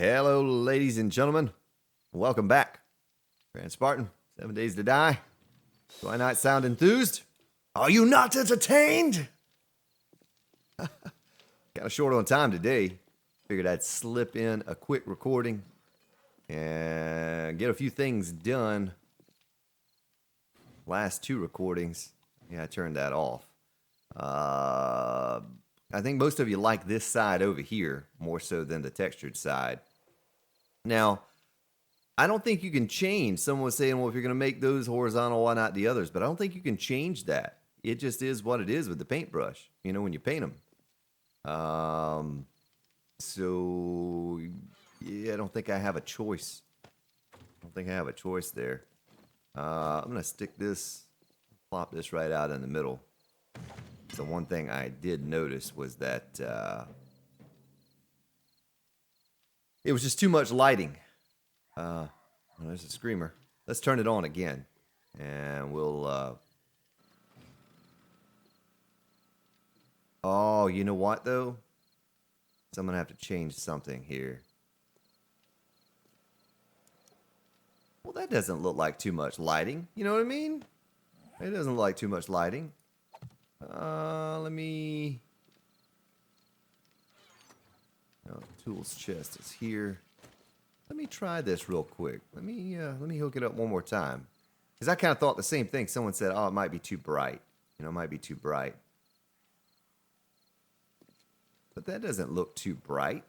Hello, ladies and gentlemen. Welcome back. Grand Spartan, 7 Days to Die. Do I not sound enthused? Are you not entertained? Got a short on time today. Figured I'd slip in a quick recording and get a few things done. Last two recordings, I turned that off. I think most of you like this side over here more so than the textured side. Now, I don't think you can change. Someone was saying, well, if you're going to make those horizontal, why not the others? But I don't think you can change that. It just is what it is with the paintbrush, when you paint them. So, yeah, I don't think I have a choice. There. I'm going to stick this, plop this right out in the middle. So one thing I did notice was that it was just too much lighting. There's a screamer. Let's turn it on again. And we'll... Oh, you know what, though? So I'm going to have to change something here. Well, that doesn't look like too much lighting. You know what I mean? It doesn't look like too much lighting. Let me... Oh, tools chest is here. Let me try this real quick. Let me hook it up one more time. Because I kind of thought the same thing. Someone said, oh, it might be too bright. It might be too bright. But that doesn't look too bright.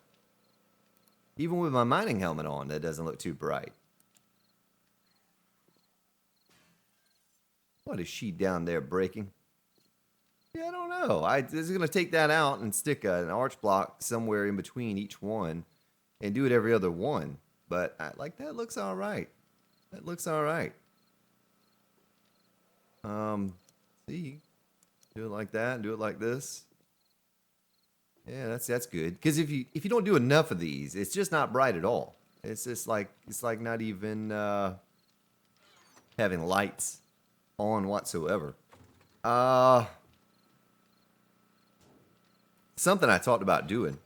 Even with my mining helmet on, that doesn't look too bright. What is she down there breaking? Yeah, I don't know. I was going to take that out and stick an arch block somewhere in between each one and do it every other one. But that looks all right. That looks all right. See, do it like that and do it like this. Yeah, that's good. Because if you don't do enough of these, it's just not bright at all. It's just like not even having lights on whatsoever. Something I talked about doing,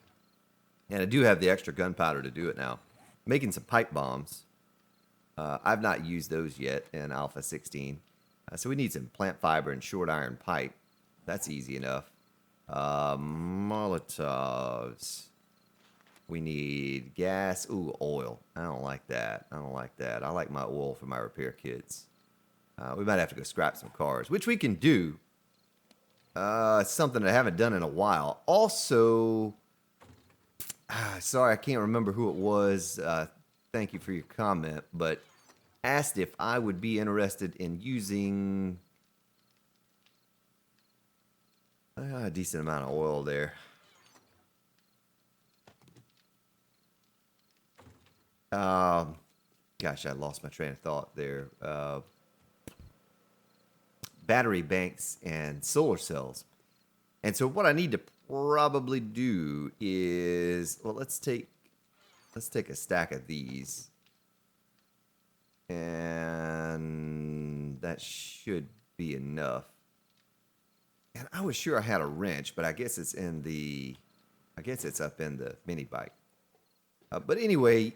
and I do have the extra gunpowder to do it now, making some pipe bombs. I've not used those yet in Alpha 16. So we need some plant fiber and short iron pipe. That's easy enough. Molotovs. We need gas. Ooh, oil. I don't like that. I like my oil for my repair kits. We might have to go scrap some cars, which we can do. It's something I haven't done in a while. Also, sorry, I can't remember who it was. Thank you for your comment, but asked if I would be interested in using a decent amount of oil there. Gosh, I lost my train of thought there. Battery banks and solar cells. And so what I need to probably do is, well, let's take a stack of these. And that should be enough. And I was sure I had a wrench, but I guess it's up in the mini bike. But anyway,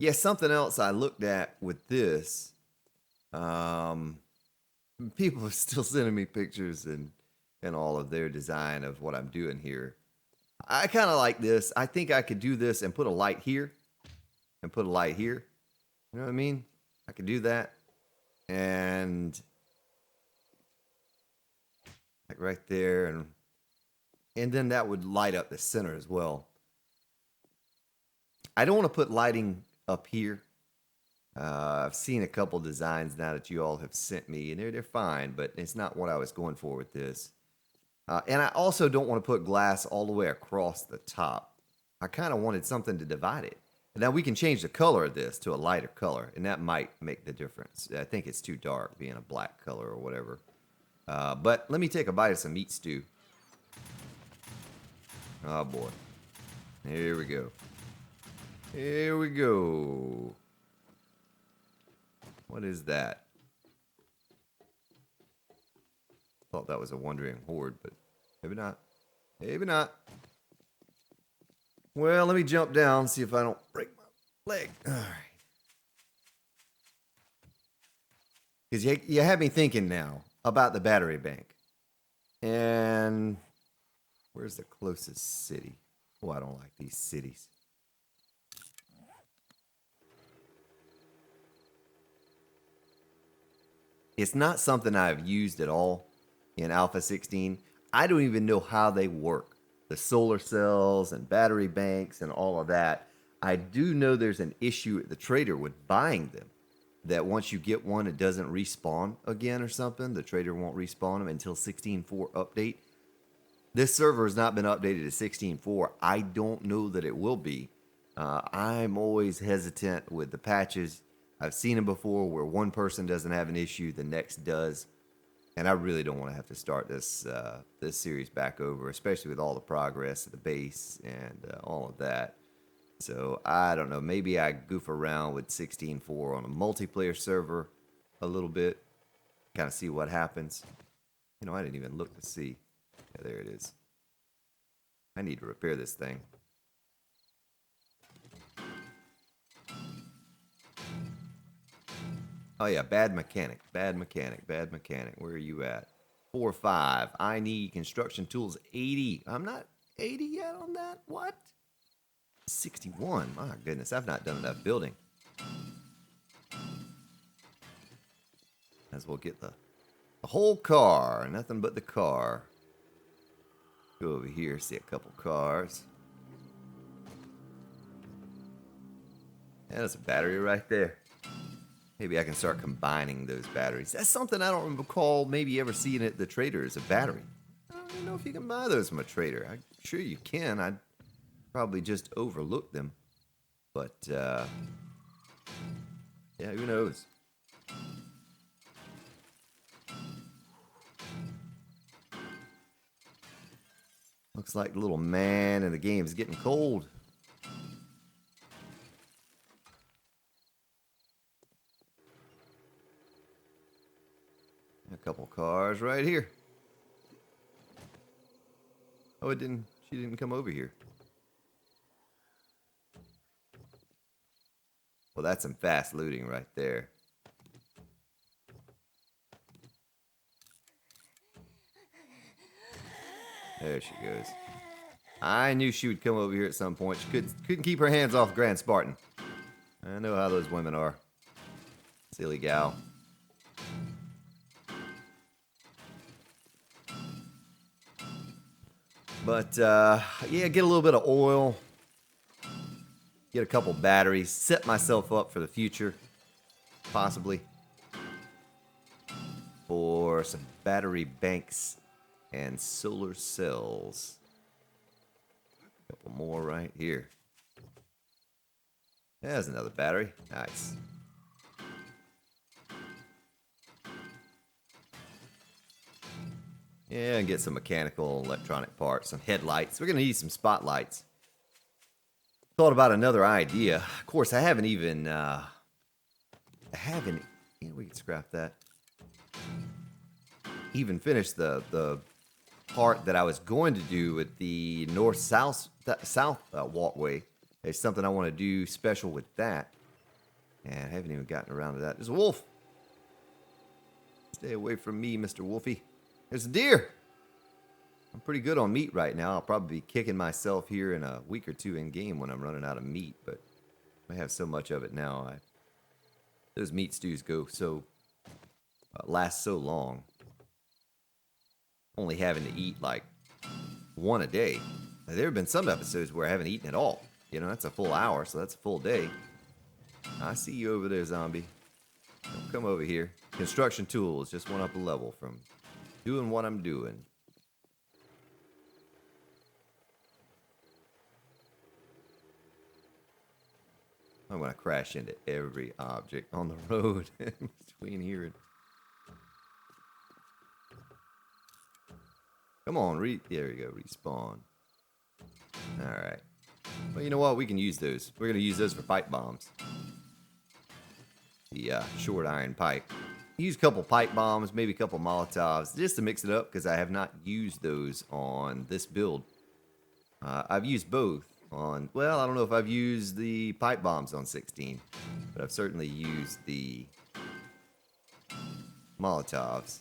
yeah, something else I looked at with this. People are still sending me pictures and all of their design of what I'm doing here. I kind of like this. I think I could do this and put a light here and put a light here. You know what I mean? I could do that. And like right there. And then that would light up the center as well. I don't want to put lighting up here. I've seen a couple designs now that you all have sent me, and they're fine, but it's not what I was going for with this. And I also don't want to put glass all the way across the top. I kind of wanted something to divide it. And now we can change the color of this to a lighter color, and that might make the difference. I think it's too dark being a black color or whatever. But let me take a bite of some meat stew. Oh, boy. Here we go. Here we go. What is that? Thought that was a wandering horde, but maybe not. Maybe not. Well, let me jump down, see if I don't break my leg. All right. Because you have me thinking now about the battery bank. And where's the closest city? Oh, I don't like these cities. It's not something I've used at all in Alpha 16. I don't even know how they work. The solar cells and battery banks and all of that. I do know there's an issue at the trader with buying them. That once you get one, it doesn't respawn again or something. The trader won't respawn them until 16.4 update. This server has not been updated to 16.4. I don't know that it will be. I'm always hesitant with the patches. I've seen them before where one person doesn't have an issue, the next does. And I really don't want to have to start this series back over, especially with all the progress of the base and all of that. So I don't know. Maybe I goof around with 16.4 on a multiplayer server a little bit, kind of see what happens. You know, I didn't even look to see. Yeah, there it is. I need to repair this thing. Oh yeah, bad mechanic, bad mechanic, bad mechanic. Where are you at? 4-5. I need construction tools 80. I'm not 80 yet on that. What? 61. My goodness, I've not done enough building. As well get the whole car. Nothing but the car. Go over here, see a couple cars. Yeah, there's a battery right there. Maybe I can start combining those batteries. That's something I don't recall maybe ever seeing at the trader as a battery. I don't even know if you can buy those from a trader. I'm sure you can. I'd probably just overlook them. But, yeah, who knows? Looks like the little man in the game is getting cold. A couple cars right here. Oh, she didn't come over here. Well, that's some fast looting right there. There she goes. I knew she would come over here at some point. She couldn't keep her hands off Grand Spartan. I know how those women are. Silly gal. But, yeah, get a little bit of oil. Get a couple batteries. Set myself up for the future. Possibly. For some battery banks and solar cells. A couple more right here. There's another battery. Nice. Yeah, and get some mechanical electronic parts, some headlights. We're going to need some spotlights. Thought about another idea. Of course, I haven't even, we can scrap that. Even finished the part that I was going to do with the north-south walkway. There's something I want to do special with that. And I haven't even gotten around to that. There's a wolf. Stay away from me, Mr. Wolfie. There's a deer. I'm pretty good on meat right now. I'll probably be kicking myself here in a week or two in game when I'm running out of meat, but I have so much of it now. Those meat stews last so long. Only having to eat like one a day. There have been some episodes where I haven't eaten at all. You know, that's a full hour, so that's a full day. I see you over there, zombie. Don't come over here. Construction tools just went up a level from doing what I'm doing. I'm going to crash into every object on the road between here and... Come on, there you go, respawn. Alright. Well, you know what? We can use those. We're going to use those for pipe bombs. The short iron pipe. Use a couple pipe bombs, maybe a couple Molotovs, just to mix it up, because I have not used those on this build. I've used both on, well, I don't know if I've used the pipe bombs on 16, but I've certainly used the Molotovs,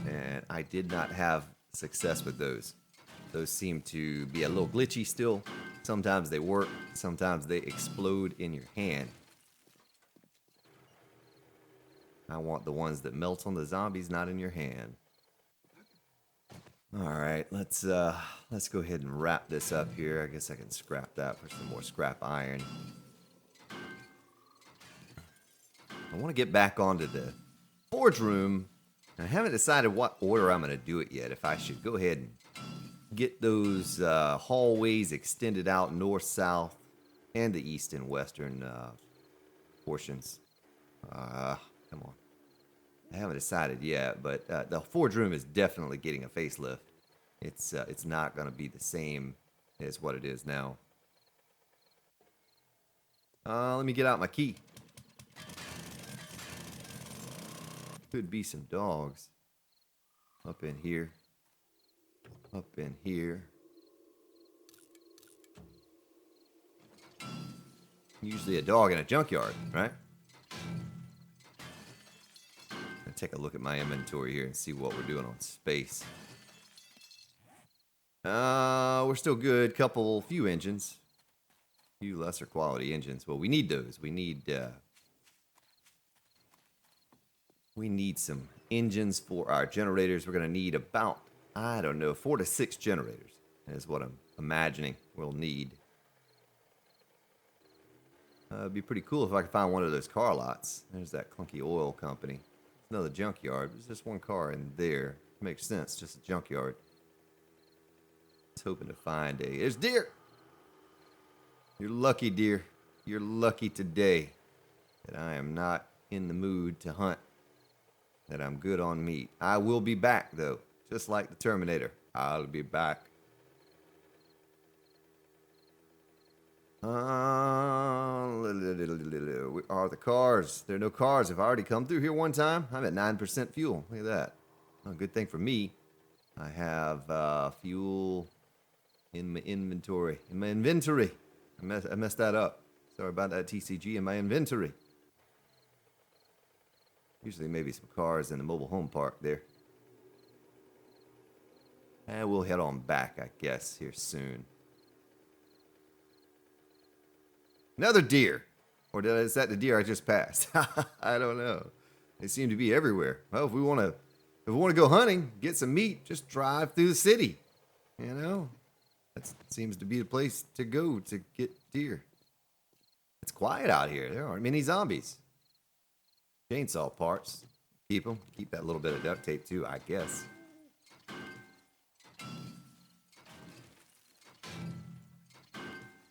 and I did not have success with those. Those seem to be a little glitchy still. Sometimes they work, sometimes they explode in your hand. I want the ones that melt on the zombies, not in your hand. All right, let's go ahead and wrap this up here. I guess I can scrap that for some more scrap iron. I want to get back onto the forge room. I haven't decided what order I'm going to do it yet. If I should go ahead and get those hallways extended out north, south, and the east and western portions. Come on. I haven't decided yet, but the forge room is definitely getting a facelift. It's not going to be the same as what it is now. Let me get out my key. Could be some dogs up in here. Up in here. Usually a dog in a junkyard, right? Take a look at my inventory here and see what we're doing on space. We're still good. Few engines. Few lesser quality engines. Well, we need those. We need some engines for our generators. We're going to need about, I don't know, 4 to 6 generators is what I'm imagining we'll need. It'd be pretty cool if I could find one of those car lots. There's that clunky oil company. Another junkyard. There's just one car in there. Makes sense. Just a junkyard. Just hoping to find there's deer. You're lucky, deer. You're lucky today that I am not in the mood to hunt. That I'm good on meat. I will be back though. Just like the Terminator. I'll be back. Where are the cars? There are no cars. I've already come through here one time. I'm at 9% fuel. Look at that. Oh, good thing for me. I have fuel in my inventory. I messed that up. Sorry about that, TCG, in my inventory. Usually maybe some cars in the mobile home park there. And we'll head on back, I guess, here soon. Another deer. Or is that the deer I just passed? I don't know. They seem to be everywhere. Well, if we want to go hunting, get some meat, just drive through the city. You know? That seems to be the place to go to get deer. It's quiet out here. There aren't many zombies. Chainsaw parts. Keep them. Keep that little bit of duct tape too, I guess.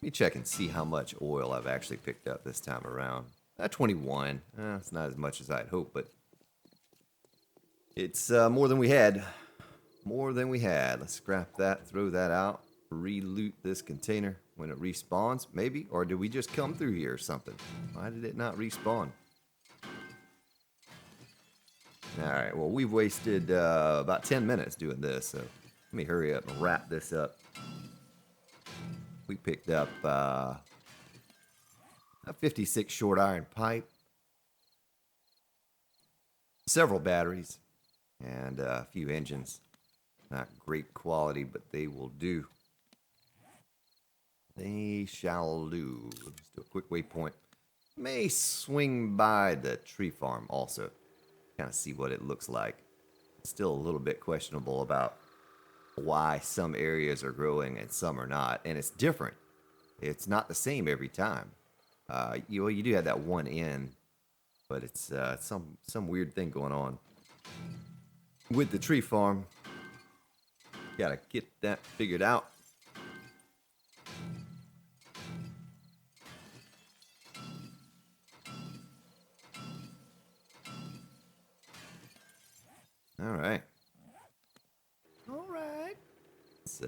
Let me check and see how much oil I've actually picked up this time around. 21. It's not as much as I'd hoped, but it's more than we had. More than we had. Let's scrap that, throw that out, re-loot this container when it respawns, maybe? Or did we just come through here or something? Why did it not respawn? Alright, well, we've wasted about 10 minutes doing this, so let me hurry up and wrap this up. We picked up a 56 short iron pipe, several batteries, and a few engines. Not great quality, but they will do. They shall do. Let's do a quick waypoint. May swing by the tree farm also. Kind of see what it looks like. It's still a little bit questionable about why some areas are growing and some are not, and it's different. It's not the same every time. You do have that one in, but it's some weird thing going on with the tree farm. Gotta get that figured out. All right. Let's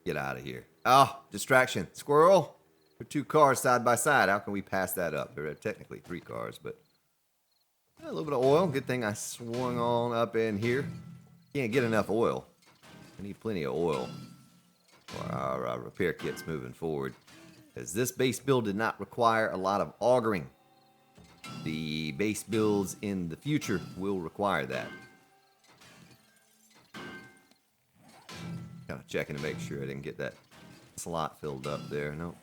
get out of here. Oh, distraction. Squirrel. There are 2 cars side by side. How can we pass that up? There are technically 3 cars, but a little bit of oil. Good thing I swung on up in here. Can't get enough oil. I need plenty of oil. for our repair kits moving forward. Because this base build did not require a lot of augering. The base builds in the future will require that. Kind of checking to make sure I didn't get that slot filled up there. Nope.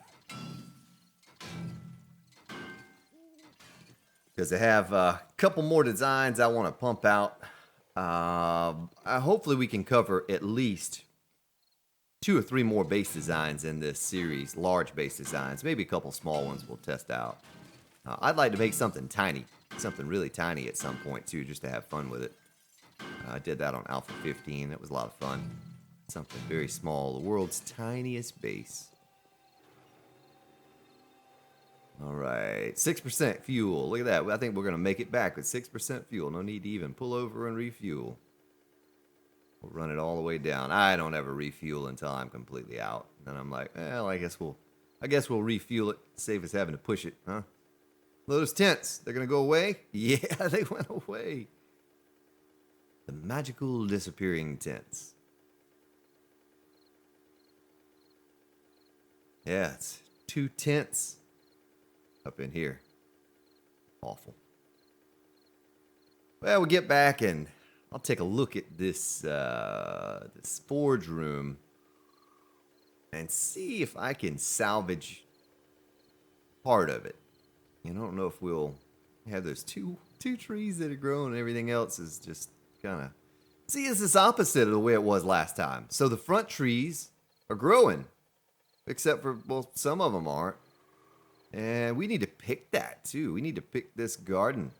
Because I have a couple more designs I want to pump out. Hopefully we can cover at least 2 or 3 more base designs in this series. Large base designs. Maybe a couple small ones we'll test out. I'd like to make something tiny. Something really tiny at some point too, just to have fun with it. I did that on Alpha 15. That was a lot of fun. Something very small. The world's tiniest base. All right, 6% fuel. Look at that. I think we're going to make it back with 6% fuel. No need to even pull over and refuel. We'll run it all the way down. I don't ever refuel until I'm completely out. Then I'm like, well, I guess we'll refuel it, save us having to push it, huh? Those tents, they're going to go away? Yeah, they went away. The magical disappearing tents. Yeah, it's 2 tents. Up in here. Awful. Well, we'll get back and I'll take a look at this this forge room and see if I can salvage part of it. I don't know if we'll have those two trees that are growing and everything else is just kind of... See, it's this opposite of the way it was last time. So the front trees are growing, except for, well, some of them aren't. And we need to pick that, too. We need to pick this garden.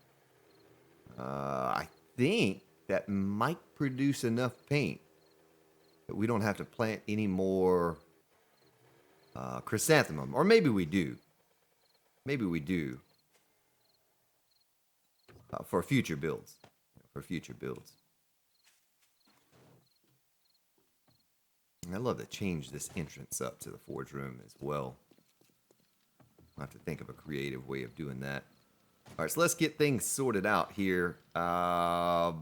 I think that might produce enough paint that we don't have to plant any more chrysanthemum. Or maybe we do. Maybe we do. For future builds. For future builds. And I'd love to change this entrance up to the forge room as well. I'll have to think of a creative way of doing that. All right, so let's get things sorted out here. Get our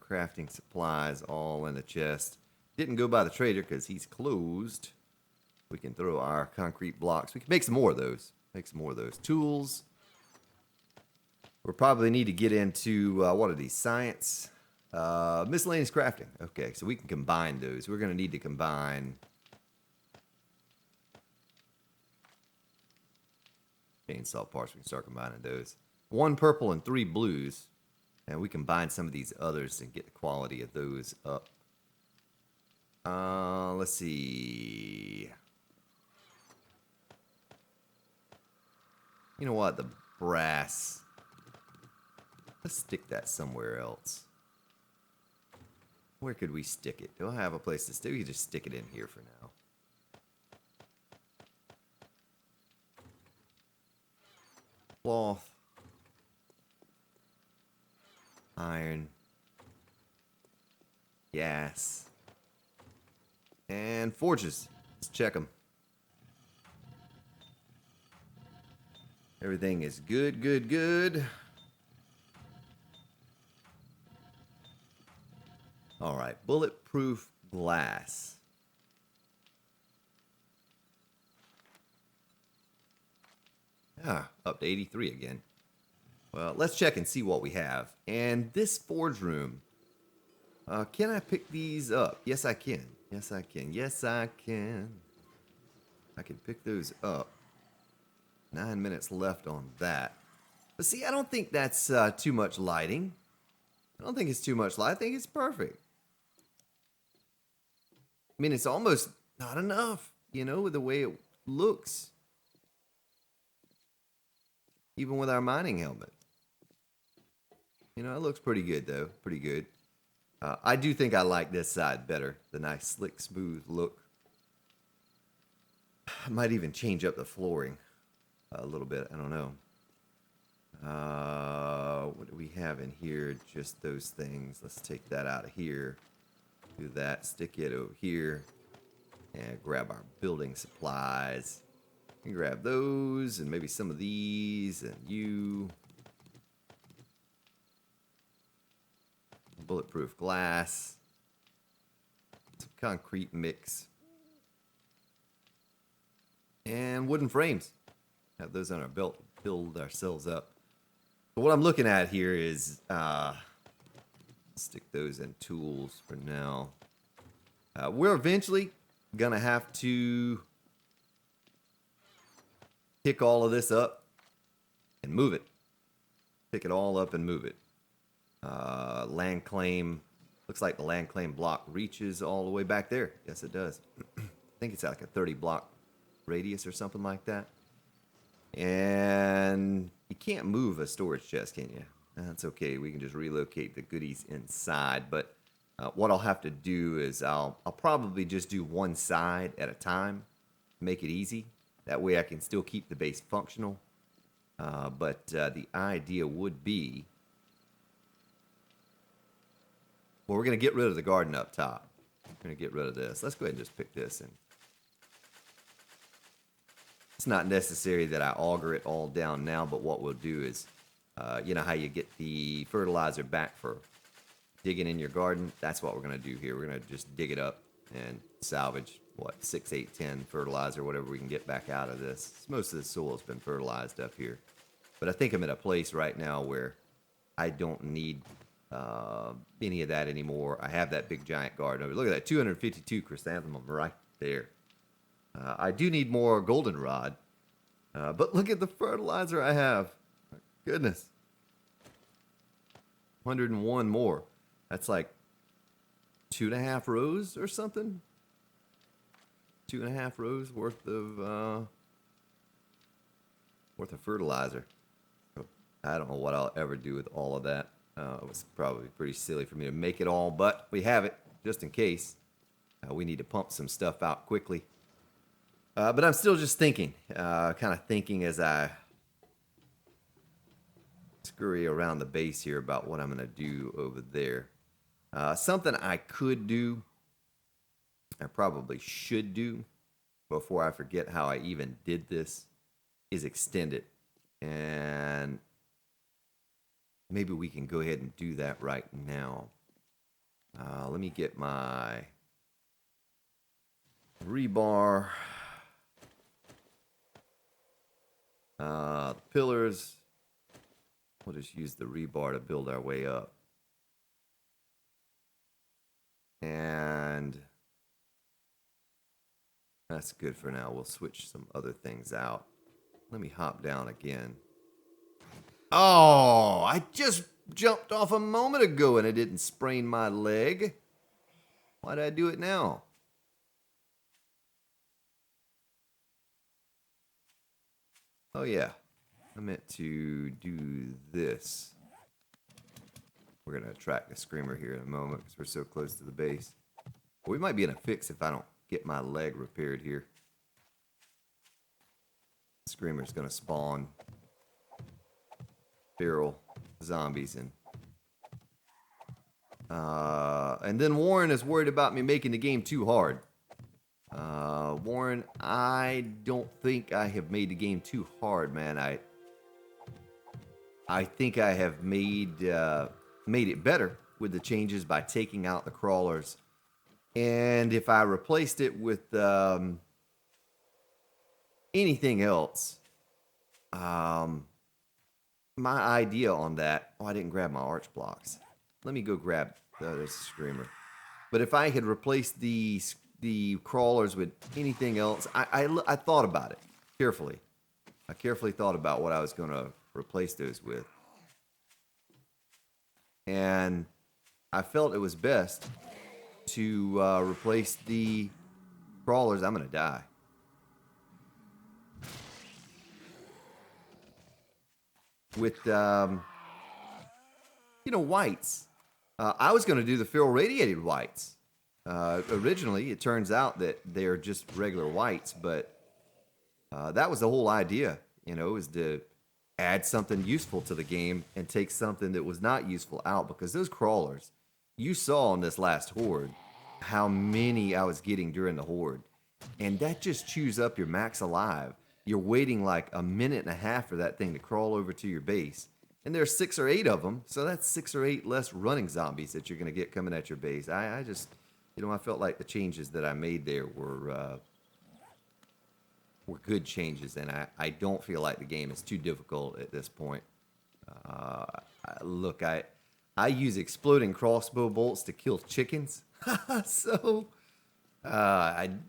crafting supplies all in the chest. Didn't go by the trader because he's closed. We can throw our concrete blocks. We can make some more of those. Make some more of those. Tools. We'll probably need to get into, what are these? Science. Miscellaneous crafting. Okay, so we can combine those. We're going to need to combine... chainsaw parts, we can start combining those. 1 purple and 3 blues. And we combine some of these others and get the quality of those up. Let's see. You know what? The brass. Let's stick that somewhere else. Where could we stick it? Do I have a place to stick it? We can just stick it in here for now. Cloth, iron, gas, and forges. Let's check them. Everything is good, good, good. All right, bulletproof glass. Up to 83 again. Well, let's check and see what we have. And this forge room, can I pick these up? Yes, I can. Yes, I can. Yes, I can. I can pick those up. 9 minutes left on that. But see, I don't think that's too much lighting. I don't think it's too much light. I think it's perfect. I mean, it's almost not enough, you know, with the way it looks. Even with our mining helmet. You know, it looks pretty good, though. Pretty good. I do think I like this side better. The nice, slick, smooth look. I might even change up the flooring a little bit. I don't know. What do we have in here? Just those things. Let's take that out of here. Do that. Stick it over here. And grab our building supplies. And grab those and maybe some of these and you. Bulletproof glass. some concrete mix, and wooden frames. Have those on our belt to build ourselves up. But what I'm looking at here is stick those in tools for now. We're eventually gonna have to pick all of this up and move it. Pick it all up and move it. Land claim. Looks like the land claim block reaches all the way back there. Yes, it does. I think it's like a 30 block radius or something like that. And you can't move a storage chest, can you? That's okay. We can just relocate the goodies inside. But what I'll have to do is I'll probably just do one side at a time. Make it easy. That way I can still keep the base functional. But the idea would be, well, we're going to get rid of the garden up top. We're going to get rid of this. Let's go ahead and just pick this. And it's not necessary that I auger it all down now, but what we'll do is, you know how you get the fertilizer back for digging in your garden? That's what we're going to do here. We're going to just dig it up and salvage, 6, 8, 10 fertilizer, whatever we can get back out of this. Most of the soil's been fertilized up here. But I think I'm at a place right now where I don't need any of that anymore. I have that big giant garden over. Look at that, 252 chrysanthemum right there. I do need more goldenrod, but look at the fertilizer I have. My goodness, 101 more. That's like 2.5 rows or something. 2.5 rows worth of fertilizer. I don't know what I'll ever do with all of that. It was probably pretty silly for me to make it all, but we have it just in case. We need to pump some stuff out quickly. But I'm still just thinking, kind of thinking as I scurry around the base here about what I'm going to do over there. Something I could do, I probably should do before I forget how I even did this, is extend it. And maybe we can go ahead and do that right now. Let me get my rebar. The pillars. We'll just use the rebar to build our way up. And that's good for now. We'll switch some other things out. Let me hop down again. Oh, I just jumped off a moment ago and I didn't sprain my leg. Why did I do it now? Oh, yeah. I meant to do this. We're going to attract the screamer here in a moment because we're so close to the base. But we might be in a fix if I don't get my leg repaired here. The screamer's going to spawn feral zombies and then Warren is worried about me making the game too hard. Warren, I don't think I have made the game too hard, man. I think I have made it better with the changes by taking out the crawlers. And if I replaced it with anything else, my idea on that... Oh, I didn't grab my arch blocks. Let me go grab... there's a screamer. But if I had replaced the crawlers with anything else, I thought about it carefully. I carefully thought about what I was going to replace those with. And I felt it was best to replace the crawlers. I'm going to die. With, whites. I was going to do the feral radiated whites. Originally, it turns out that they're just regular whites, but that was the whole idea, is to add something useful to the game and take something that was not useful out, because those crawlers, you saw on this last horde how many I was getting during the horde, and that just chews up your max alive. You're waiting like a minute and a half for that thing to crawl over to your base, and there's 6 or 8 of them, so that's 6 or 8 less running zombies that you're going to get coming at your base. I just You know, I felt like the changes that I made there were good changes, and I don't feel like the game is too difficult at this point. Uh, Look, I use exploding crossbow bolts to kill chickens, so I'm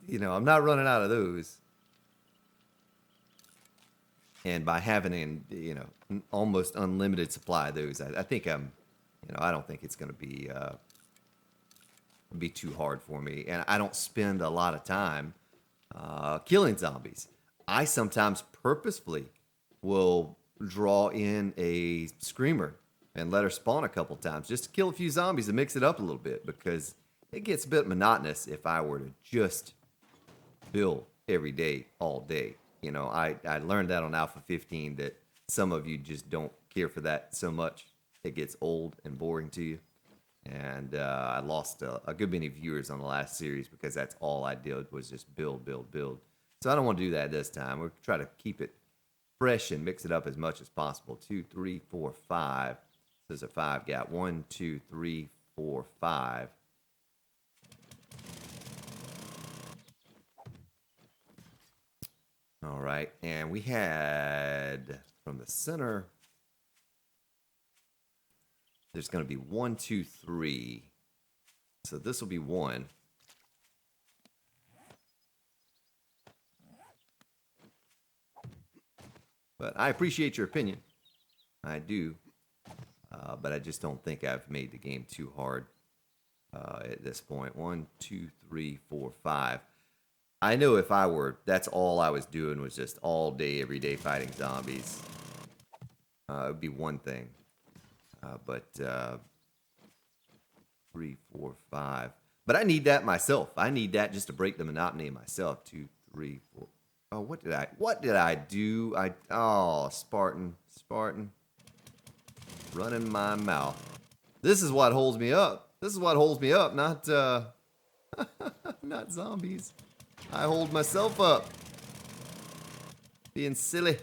not running out of those. And by having an almost unlimited supply of those, I think I don't think it's going to be too hard for me, and I don't spend a lot of time killing zombies. I sometimes purposefully will draw in a screamer and let her spawn a couple times just to kill a few zombies and mix it up a little bit, because it gets a bit monotonous if I were to just build every day, all day. I learned that on Alpha 15 that some of you just don't care for that so much. It gets old and boring to you. And I lost a good many viewers on the last series because that's all I did was just build, build, build. So I don't want to do that this time. We'll try to keep it fresh and mix it up as much as possible. 2, 3, 4, 5. There's a 5 gap. 1, 2, 3, 4, 5. All right, and we had from the center. There's going to be 1, 2, 3. So this will be 1. But I appreciate your opinion. I do. But I just don't think I've made the game too hard at this point. 1, 2, 3, 4, 5. I know if I were, that's all I was doing was just all day, every day fighting zombies. It would be one thing. But 3, 4, 5. But I need that myself. I need that just to break the monotony myself. 2, 3, 4. Oh, what did I do? Spartan. Running my mouth. This is what holds me up. Not not zombies. I hold myself up. Being silly.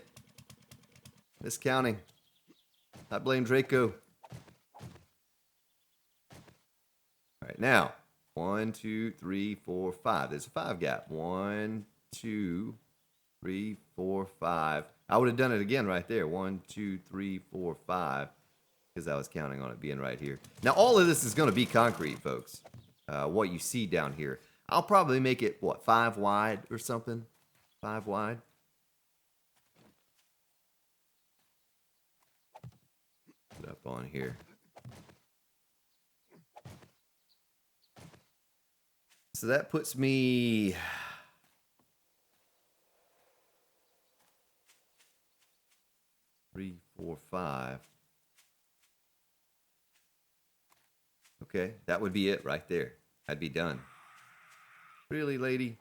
Miscounting. I blame Draco. Alright, now. 1, 2, 3, 4, 5. There's a 5 gap. 1, 2, 3, 4, 5. I would have done it again right there. 1, 2, 3, 4, 5. Because I was counting on it being right here. Now, all of this is going to be concrete, folks. What you see down here. I'll probably make it, 5 wide or something? 5 wide? Put up on here. So that puts me... 3, 4, 5. Okay, that would be it right there. I'd be done. Really, lady?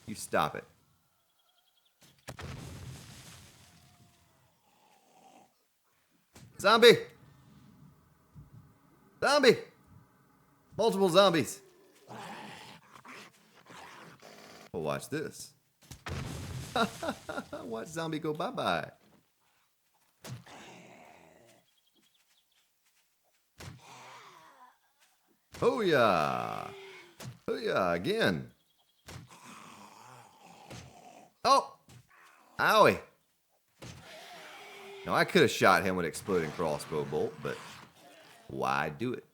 You stop it. Zombie! Zombie! Multiple zombies. Well, watch this. Watch zombie go bye-bye. Oh yeah. Oh yeah, again. Oh! Owie. Now I could have shot him with an exploding crossbow bolt, but why do it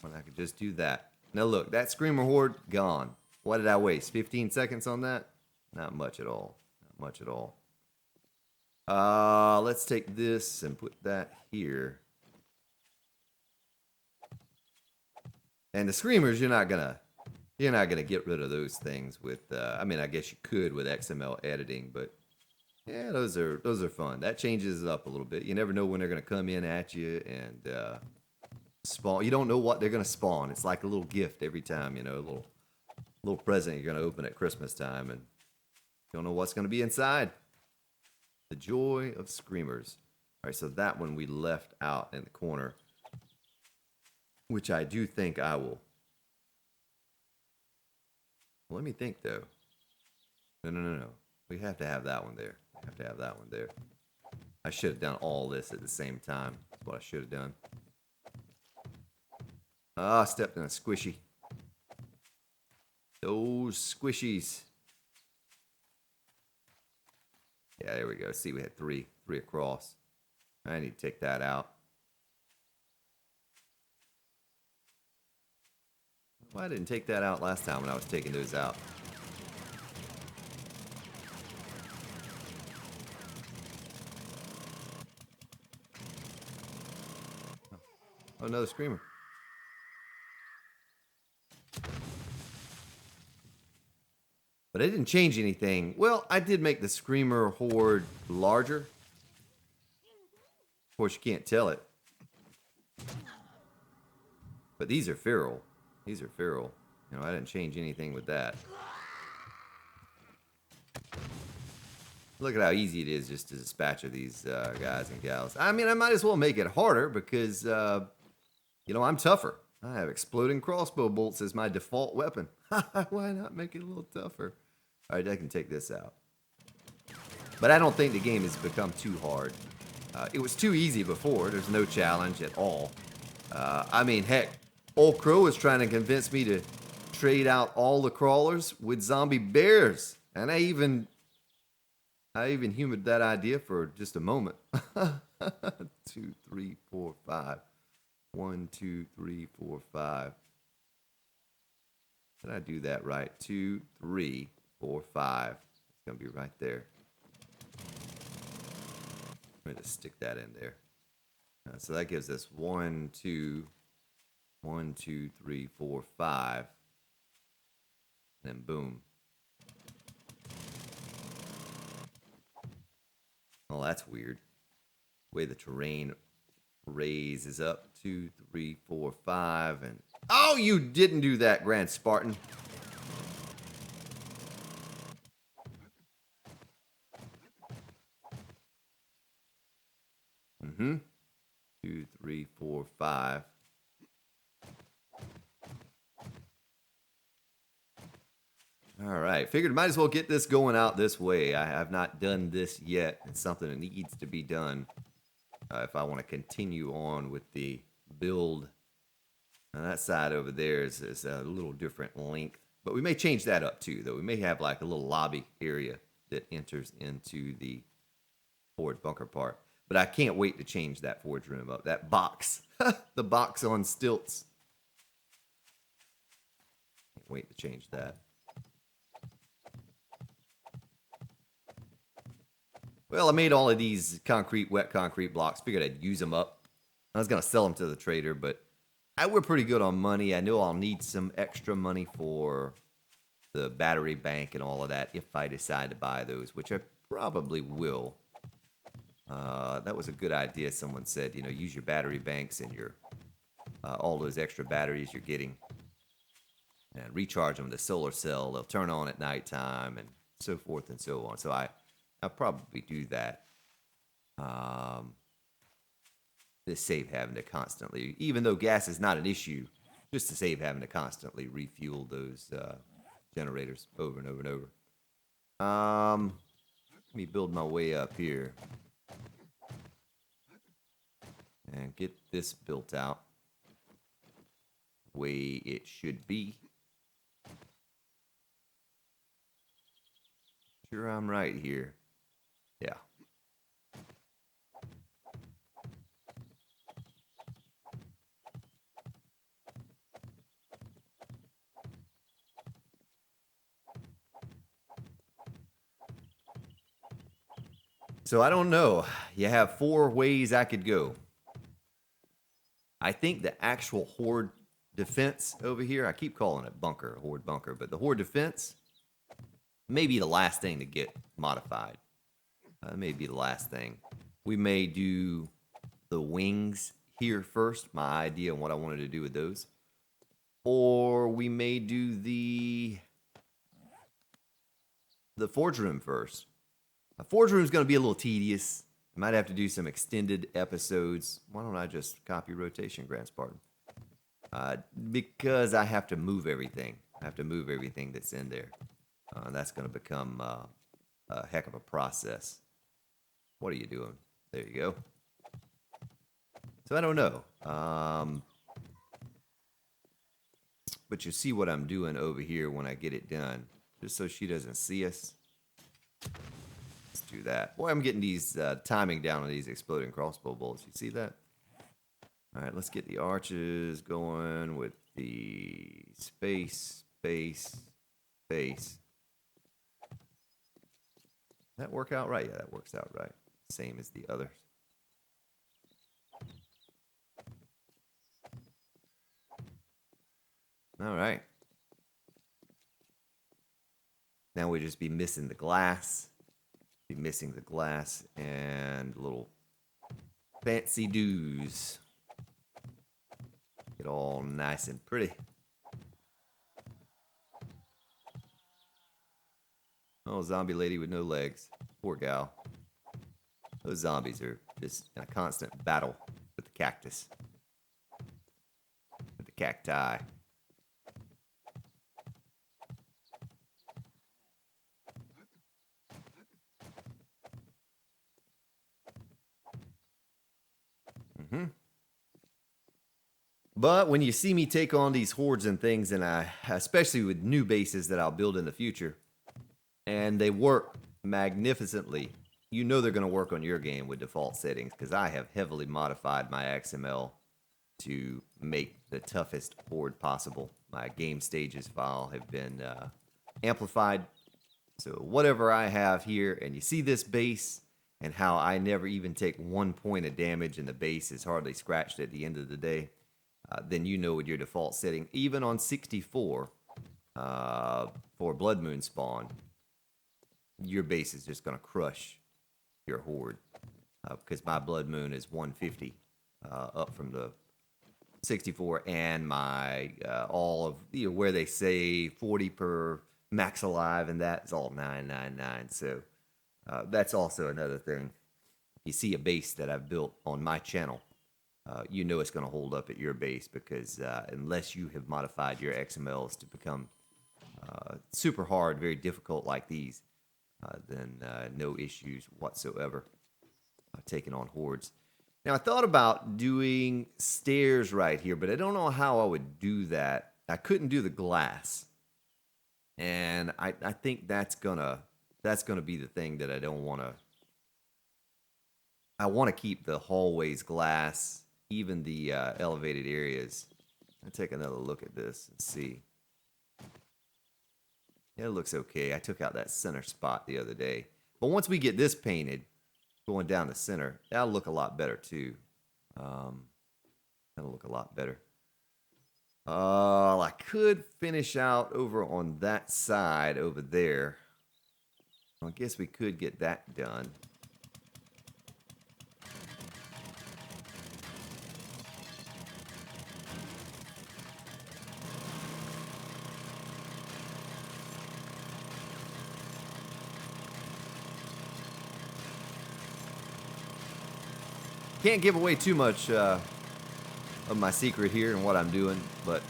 when I could just do that? Now look, that screamer horde, gone. What did I waste? 15 seconds on that? Not much at all. Not much at all. Let's take this and put that here. And the screamers, you're not gonna get rid of those things with. I mean, I guess you could with XML editing, but yeah, those are fun. That changes it up a little bit. You never know when they're gonna come in at you and spawn. You don't know what they're gonna spawn. It's like a little gift every time. A little present you're gonna open at Christmas time, and you don't know what's gonna be inside. The joy of screamers. All right, so that one we left out in the corner. Which I do think I will. Well, let me think, though. No. We have to have that one there. I should have done all this at the same time. That's what I should have done. Ah, stepped in a squishy. Those squishies. Yeah, there we go. See, we had three across. I need to take that out. Well, I didn't take that out last time when I was taking those out. Oh, another screamer. But I didn't change anything. Well, I did make the screamer horde larger. Of course, you can't tell it. But these are feral. These are feral. You know, I didn't change anything with that. Look at how easy it is just to dispatch of these guys and gals. I mean, I might as well make it harder because, you know, I'm tougher. I have exploding crossbow bolts as my default weapon. Why not make it a little tougher? All right, I can take this out. But I don't think the game has become too hard. It was too easy before. There's no challenge at all. I mean, heck, Old Crow was trying to convince me to trade out all the crawlers with zombie bears. And I even humored that idea for just a moment. 2, 3, 4, 5. 1, 2, 3, 4, 5. Did I do that right? 2, 3, 4, 5. It's gonna be right there. I'm gonna just stick that in there. So that gives us 1, 2, 1, 2, 3, 4, 5. And then boom. Oh, that's weird. The way the terrain raises up. 2, 3, 4, 5, and oh, you didn't do that, Grand Spartan. Mm-hmm. 2, 3, 4, 5. All right. Figured might as well get this going out this way. I have not done this yet. It's something that needs to be done if I want to continue on with the build. And that side over there is a little different length. But we may change that up too, though. We may have like a little lobby area that enters into the forge bunker part. But I can't wait to change that forge room up. That box. The box on stilts. Can't wait to change that. Well, I made all of these wet concrete blocks. Figured I'd use them up. I was going to sell them to the trader, but we're pretty good on money. I know I'll need some extra money for the battery bank and all of that if I decide to buy those, which I probably will. That was a good idea. Someone said, you know, use your battery banks and your all those extra batteries you're getting and recharge them with the solar cell. They'll turn on at nighttime and so forth and so on. So I'll probably do that. To save having to constantly, even though gas is not an issue, just to save having to constantly refuel those generators over and over and over. Let me build my way up here and get this built out the way it should be. Sure, I'm right here. Yeah. So I don't know. You have 4 ways I could go. I think the actual horde defense over here, I keep calling it bunker, horde bunker, but the horde defense may be the last thing to get modified. May be the last thing. We may do the wings here first, my idea on what I wanted to do with those. Or we may do the forge room first. A forge room is going to be a little tedious. I might have to do some extended episodes. Why don't I just copy rotation, Grand Spartan? Because I have to move everything. I have to move everything that's in there. That's going to become a heck of a process. What are you doing? There you go. So I don't know. But you see what I'm doing over here when I get it done. Just so she doesn't see us. Let's do that. Boy, I'm getting these timing down on these exploding crossbow bolts. You see that? All right, let's get the arches going with the space, space, space. That work out right? Yeah, that works out right. Same as the others. All right. Now we just be missing the glass. Be missing the glass and little fancy doos. Get all nice and pretty. Oh, zombie lady with no legs. Poor gal. Those zombies are just in a constant battle with the cactus. With the cacti. Mm-hmm. But when you see me take on these hordes and things, and especially with new bases that I'll build in the future, and they work magnificently, you know they're going to work on your game with default settings, because I have heavily modified my XML to make the toughest horde possible. My game stages file have been amplified. So whatever I have here, and you see this base, and how I never even take 1 point of damage, and the base is hardly scratched at the end of the day, then you know with your default setting, even on 64 for Blood Moon spawn, your base is just going to crush your horde, because my Blood Moon is 150 up from the 64, and my all of where they say 40 per max alive, and that's all 999. So that's also another thing. You see a base that I've built on my channel, you know it's going to hold up at your base, because unless you have modified your XMLs to become super hard, very difficult like these, then no issues whatsoever taking on hordes. Now, I thought about doing stairs right here, but I don't know how I would do that. I couldn't do the glass, and I think that's gonna be the thing that I don't want to. I want to keep the hallways glass, even the elevated areas. Let's take another look at this and see. Yeah, it looks okay. I took out that center spot the other day, but once we get this painted, going down the center, that'll look a lot better too. That'll look a lot better. I could finish out over on that side over there. I guess we could get that done. Can't give away too much of my secret here and what I'm doing, but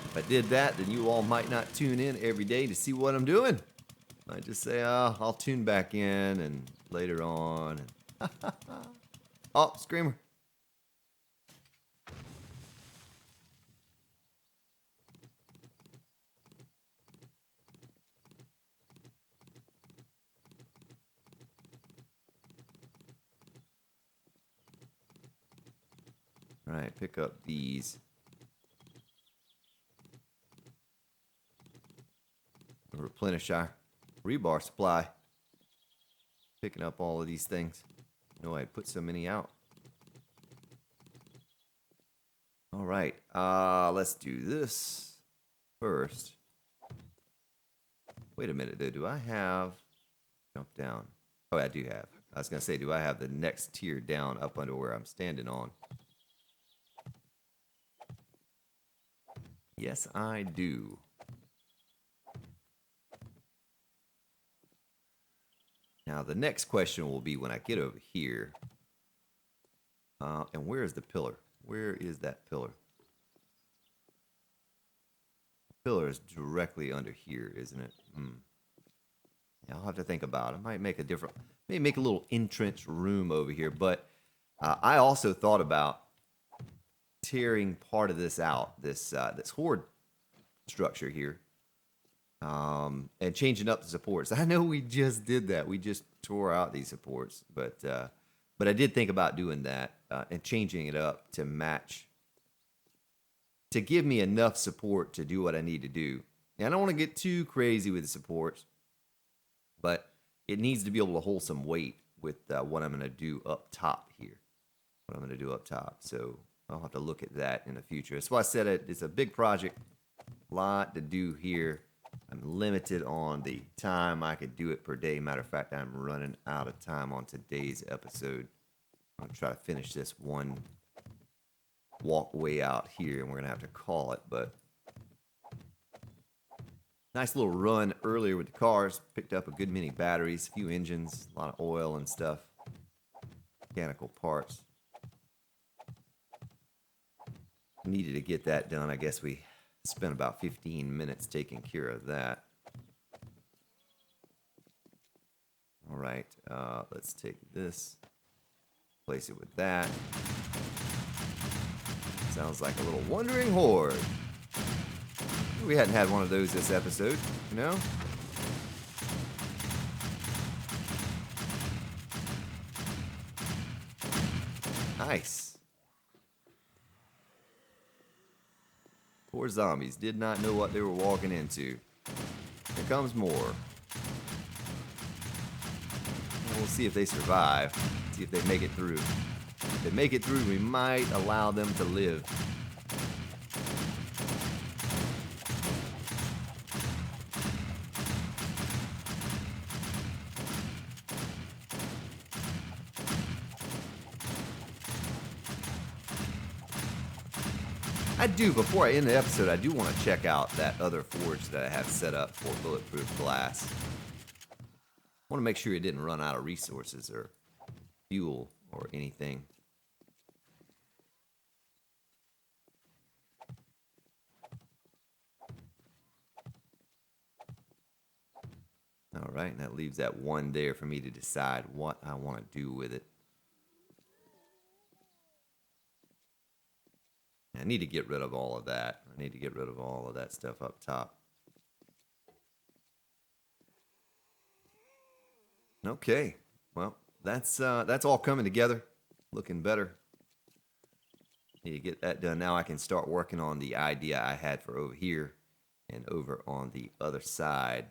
if I did that, then you all might not tune in every day to see what I'm doing. I just say, I'll tune back in and later on. Oh, Screamer. All right, pick up these. Replenish our rebar supply. Picking up all of these things. No, I put so many out. All right, let's do this first. Wait a minute, though. Do I have... Jump down. Oh, I do have. I was going to say, do I have the next tier down up under where I'm standing on? Yes, I do. Now, the next question will be when I get over here. And where is the pillar? Where is that pillar? The pillar is directly under here, isn't it? Yeah, I'll have to think about it. I might make a different, maybe make a little entrance room over here. But I also thought about tearing part of this out, this horde structure here, and changing up the supports. I know we just did that. We just tore out these supports, but I did think about doing that and changing it up to match, to give me enough support to do what I need to do. And I don't want to get too crazy with the supports, but it needs to be able to hold some weight with what I'm going to do up top here. What I'm going to do up top. So I'll have to look at that in the future. That's why I said it's a big project, a lot to do here. I'm limited on the time I could do it per day. Matter of fact, I'm running out of time on today's episode. I'm going to try to finish this one walkway out here, and we're going to have to call it. But nice little run earlier with the cars. Picked up a good many batteries, a few engines, a lot of oil and stuff. Mechanical parts. Needed to get that done. I guess we spent about 15 minutes taking care of that. All right, let's take this, place it with that. Sounds like a little wandering horde. We hadn't had one of those this episode, you know? Nice. Poor zombies did not know what they were walking into. Here comes more. We'll see if they survive. See if they make it through. If they make it through, we might allow them to live. Before I end the episode, I do want to check out that other forge that I have set up for bulletproof glass. I want to make sure it didn't run out of resources or fuel or anything. All right, and that leaves that one there for me to decide what I want to do with it. I need to get rid of all of that. I need to get rid of all of that stuff up top. Okay, well, that's all coming together, looking better. Need to get that done. Now I can start working on the idea I had for over here and over on the other side.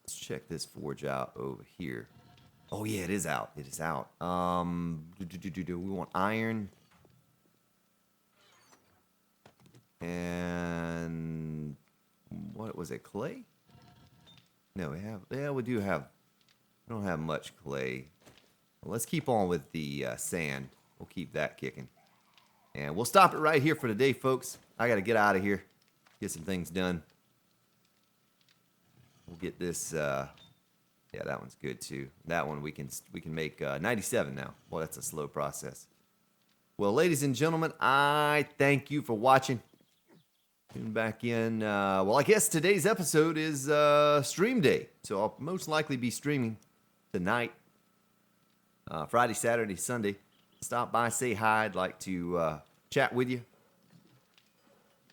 Let's check this forge out over here. Oh yeah, it is out. It is out. We want iron. And what was it, clay? No, we have, yeah, we do have, we don't have much clay. Well, let's keep on with the sand. We'll keep that kicking. And we'll stop it right here for today, folks. I got to get out of here, get some things done. We'll get this, yeah, that one's good too. That one we can make 97 now. Well, that's a slow process. Well, ladies and gentlemen, I thank you for watching. Tune back in. Well, I guess today's episode is stream day, so I'll most likely be streaming tonight, Friday, Saturday, Sunday. Stop by, say hi. I'd like to chat with you.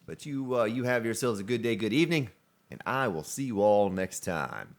But you have yourselves a good day, good evening, and I will see you all next time.